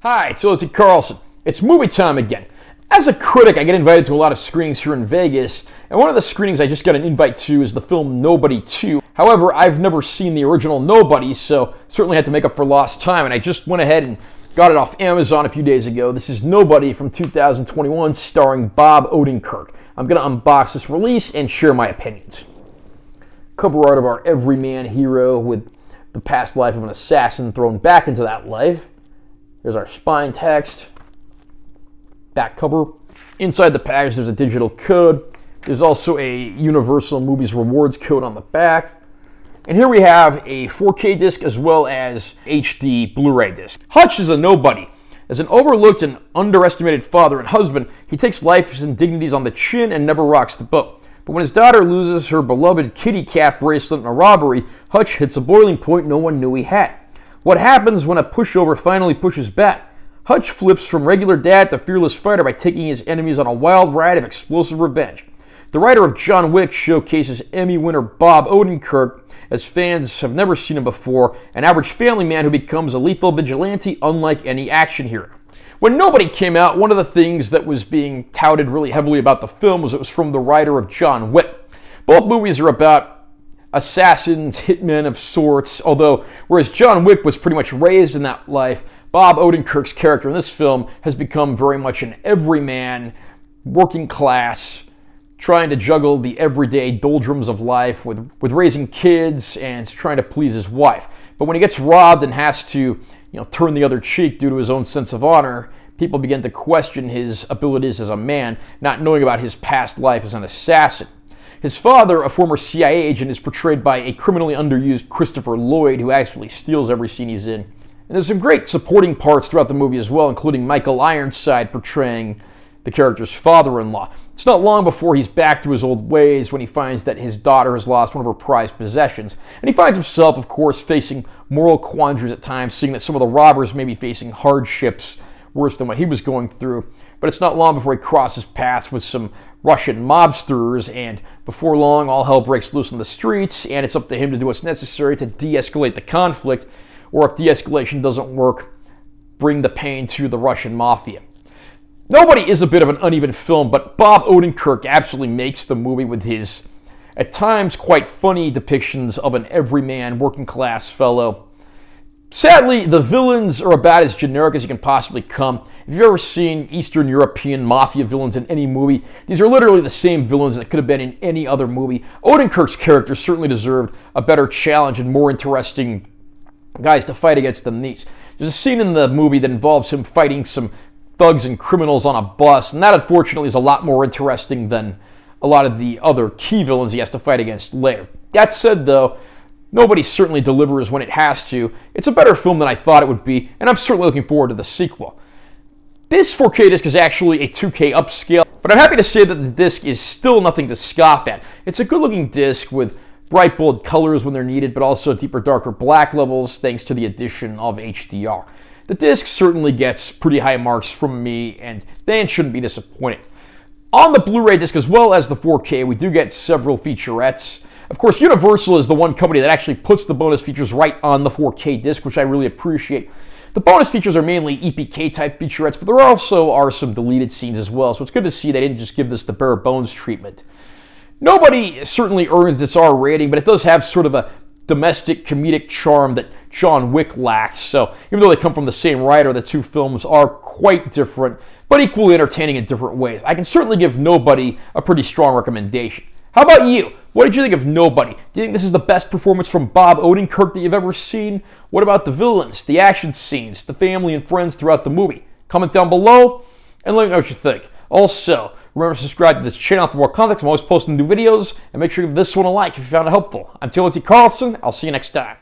Hi, it's Odenkirk Carlson. It's movie time again. As a critic, I get invited to a lot of screenings here in Vegas, and one of the screenings I just got an invite to is the film Nobody 2. However, I've never seen the original Nobody, so certainly had to make up for lost time, and I just went ahead and got it off Amazon a few days ago. This is Nobody from 2021, starring Bob Odenkirk. I'm going to unbox this release and share my opinions. Cover art of our everyman hero with the past life of an assassin thrown back into that life. There's our spine text, back cover. Inside the package, there's a digital code. There's also a Universal Movies rewards code on the back. And here we have a 4K disc as well as HD Blu-ray disc. Hutch is a nobody. As an overlooked and underestimated father and husband, he takes life's indignities on the chin and never rocks the boat. But when his daughter loses her beloved kitty cat bracelet in a robbery, Hutch hits a boiling point no one knew he had. What happens when a pushover finally pushes back? Hutch flips from regular dad to fearless fighter by taking his enemies on a wild ride of explosive revenge. The writer of John Wick showcases Emmy winner Bob Odenkirk as fans have never seen him before, an average family man who becomes a lethal vigilante unlike any action hero. When Nobody came out, one of the things that was being touted really heavily about the film was it was from the writer of John Wick. Both movies are about assassins, hitmen of sorts, although whereas John Wick was pretty much raised in that life, Bob Odenkirk's character in this film has become very much an everyman, working class, trying to juggle the everyday doldrums of life with raising kids and trying to please his wife. But when he gets robbed and has to turn the other cheek due to his own sense of honor, people begin to question his abilities as a man, not knowing about his past life as an assassin. His father, a former CIA agent, is portrayed by a criminally underused Christopher Lloyd, who actually steals every scene he's in. And there's some great supporting parts throughout the movie as well, including Michael Ironside portraying the character's father-in-law. It's not long before he's back to his old ways when he finds that his daughter has lost one of her prized possessions. And he finds himself, of course, facing moral quandaries at times, seeing that some of the robbers may be facing hardships worse than what he was going through. But it's not long before he crosses paths with some Russian mobsters, and before long, all hell breaks loose on the streets, and it's up to him to do what's necessary to de-escalate the conflict, or if de-escalation doesn't work, bring the pain to the Russian mafia. Nobody is a bit of an uneven film, but Bob Odenkirk absolutely makes the movie with his, at times, quite funny depictions of an everyman, working-class fellow. Sadly, the villains are about as generic as you can possibly come. If you've ever seen Eastern European mafia villains in any movie, these are literally the same villains that could have been in any other movie. Odenkirk's character certainly deserved a better challenge and more interesting guys to fight against than these. There's a scene in the movie that involves him fighting some thugs and criminals on a bus, and that unfortunately is a lot more interesting than a lot of the other key villains he has to fight against later. That said, though, Nobody certainly delivers when it has to. It's a better film than I thought it would be, and I'm certainly looking forward to the sequel. This 4K disc is actually a 2K upscale, but I'm happy to say that the disc is still nothing to scoff at. It's a good-looking disc with bright, bold colors when they're needed, but also deeper, darker black levels thanks to the addition of HDR. The disc certainly gets pretty high marks from me, and fans shouldn't be disappointed. On the Blu-ray disc as well as the 4K, we do get several featurettes. Of course, Universal is the one company that actually puts the bonus features right on the 4K disc, which I really appreciate. The bonus features are mainly EPK-type featurettes, but there also are some deleted scenes as well, so it's good to see they didn't just give this the bare bones treatment. Nobody certainly earns this R rating, but it does have sort of a domestic comedic charm that John Wick lacks, so even though they come from the same writer, the two films are quite different, but equally entertaining in different ways. I can certainly give Nobody a pretty strong recommendation. How about you? What did you think of Nobody? Do you think this is the best performance from Bob Odenkirk that you've ever seen? What about the villains, the action scenes, the family and friends throughout the movie? Comment down below and let me know what you think. Also, remember to subscribe to this channel for more content. I'm always posting new videos, and make sure you give this one a like if you found it helpful. I'm Odenkirk Carlson. I'll see you next time.